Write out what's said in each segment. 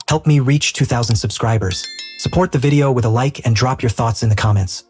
Help me reach 2,000 subscribers. Support the video with a like and drop your thoughts in the comments.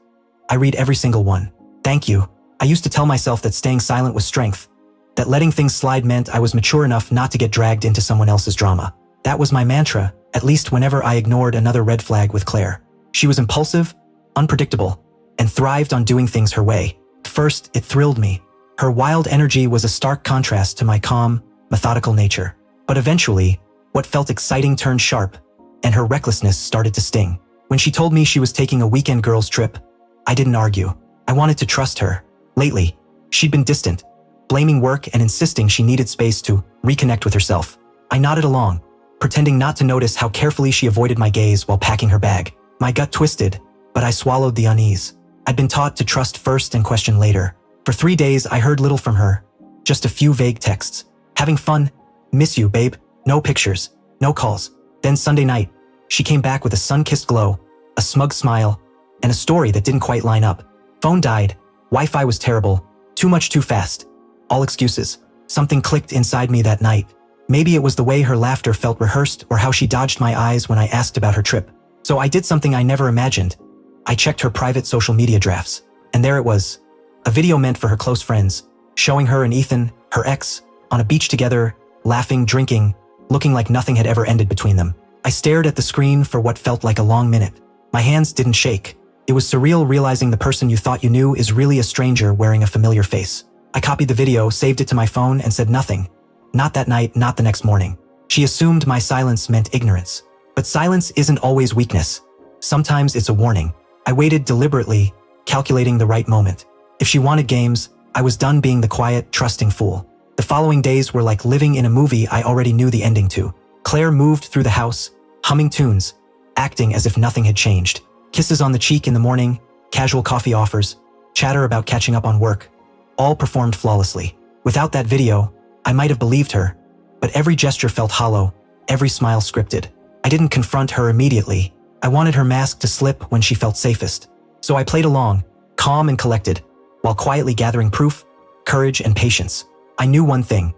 I read every single one. Thank you. I used to tell myself that staying silent was strength, that letting things slide meant I was mature enough not to get dragged into someone else's drama. That was my mantra, at least whenever I ignored another red flag with Claire. She was impulsive, unpredictable, and thrived on doing things her way. At first, it thrilled me. Her wild energy was a stark contrast to my calm, methodical nature. But eventually, what felt exciting turned sharp, and her recklessness started to sting. When she told me she was taking a weekend girls' trip, I didn't argue. I wanted to trust her. Lately, she'd been distant, blaming work and insisting she needed space to reconnect with herself. I nodded along, pretending not to notice how carefully she avoided my gaze while packing her bag. My gut twisted, but I swallowed the unease. I'd been taught to trust first and question later. For 3 days, I heard little from her, just a few vague texts. Having fun, miss you, babe, no pictures, no calls. Then Sunday night, she came back with a sun-kissed glow, a smug smile, and a story that didn't quite line up. Phone died, Wi-Fi was terrible, too much too fast. All excuses. Something clicked inside me that night. Maybe it was the way her laughter felt rehearsed or how she dodged my eyes when I asked about her trip. So I did something I never imagined. I checked her private social media drafts, and there it was. A video meant for her close friends, showing her and Ethan, her ex, on a beach together, laughing, drinking, looking like nothing had ever ended between them. I stared at the screen for what felt like a long minute. My hands didn't shake. It was surreal realizing the person you thought you knew is really a stranger wearing a familiar face. I copied the video, saved it to my phone, and said nothing. Not that night, not the next morning. She assumed my silence meant ignorance. But silence isn't always weakness. Sometimes it's a warning. I waited deliberately, calculating the right moment. If she wanted games, I was done being the quiet, trusting fool. The following days were like living in a movie I already knew the ending to. Claire moved through the house, humming tunes, acting as if nothing had changed. Kisses on the cheek in the morning, casual coffee offers, chatter about catching up on work, all performed flawlessly. Without that video, I might have believed her, but every gesture felt hollow, every smile scripted. I didn't confront her immediately. I wanted her mask to slip when she felt safest. So I played along, calm and collected, while quietly gathering proof, courage, and patience. I knew one thing.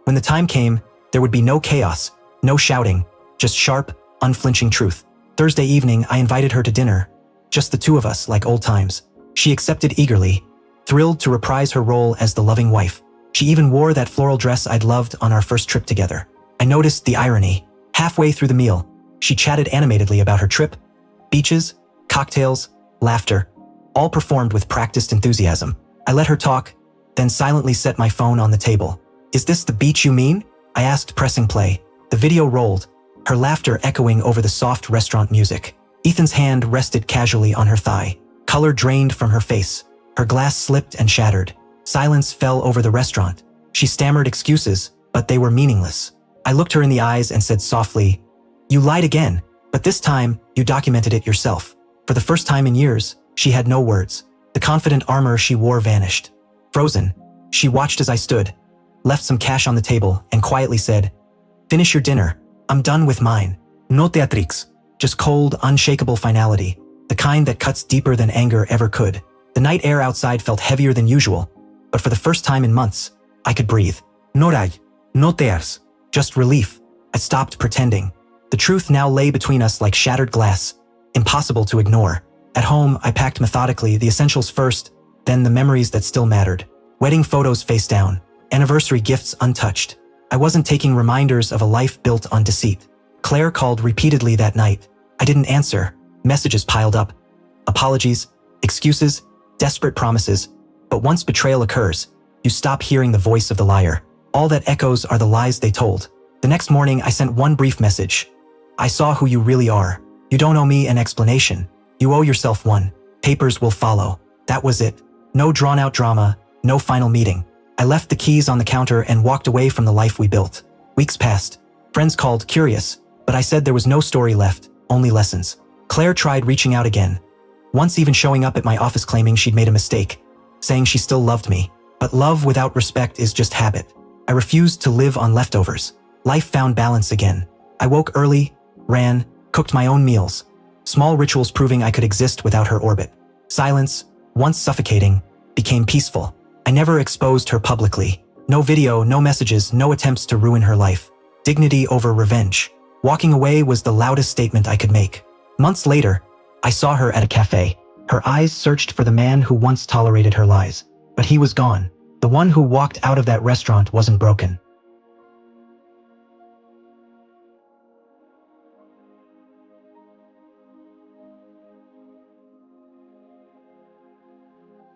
When the time came, there would be no chaos, no shouting, just sharp, unflinching truth. Thursday evening, I invited her to dinner, just the two of us like old times. She accepted eagerly, thrilled to reprise her role as the loving wife. She even wore that floral dress I'd loved on our first trip together. I noticed the irony. Halfway through the meal, she chatted animatedly about her trip, beaches, cocktails, laughter, all performed with practiced enthusiasm. I let her talk, then silently set my phone on the table. "Is this the beach you mean?" I asked, pressing play. The video rolled, her laughter echoing over the soft restaurant music. Ethan's hand rested casually on her thigh. Color drained from her face. Her glass slipped and shattered. Silence fell over the restaurant. She stammered excuses, but they were meaningless. I looked her in the eyes and said softly, "You lied again, but this time you documented it yourself." For the first time in years, she had no words. The confident armor she wore vanished. Frozen, she watched as I stood, left some cash on the table, and quietly said, "Finish your dinner. I'm done with mine." No theatrics, just cold, unshakable finality, the kind that cuts deeper than anger ever could. The night air outside felt heavier than usual, but for the first time in months, I could breathe. No rag, no tears, just relief. I stopped pretending. The truth now lay between us like shattered glass, impossible to ignore. At home, I packed methodically, the essentials first, then the memories that still mattered. Wedding photos face down, anniversary gifts untouched. I wasn't taking reminders of a life built on deceit. Claire called repeatedly that night. I didn't answer. Messages piled up. Apologies, excuses, desperate promises. But once betrayal occurs, you stop hearing the voice of the liar. All that echoes are the lies they told. The next morning, I sent one brief message. "I saw who you really are. You don't owe me an explanation. You owe yourself one. Papers will follow." That was it. No drawn-out drama, no final meeting. I left the keys on the counter and walked away from the life we built. Weeks passed. Friends called, curious, but I said there was no story left, only lessons. Claire tried reaching out again, once even showing up at my office claiming she'd made a mistake, saying she still loved me. But love without respect is just habit. I refused to live on leftovers. Life found balance again. I woke early, ran, cooked my own meals. Small rituals proving I could exist without her orbit. Silence, once suffocating, became peaceful. I never exposed her publicly. No video, no messages, no attempts to ruin her life. Dignity over revenge. Walking away was the loudest statement I could make. Months later, I saw her at a cafe. Her eyes searched for the man who once tolerated her lies. But he was gone. The one who walked out of that restaurant wasn't broken.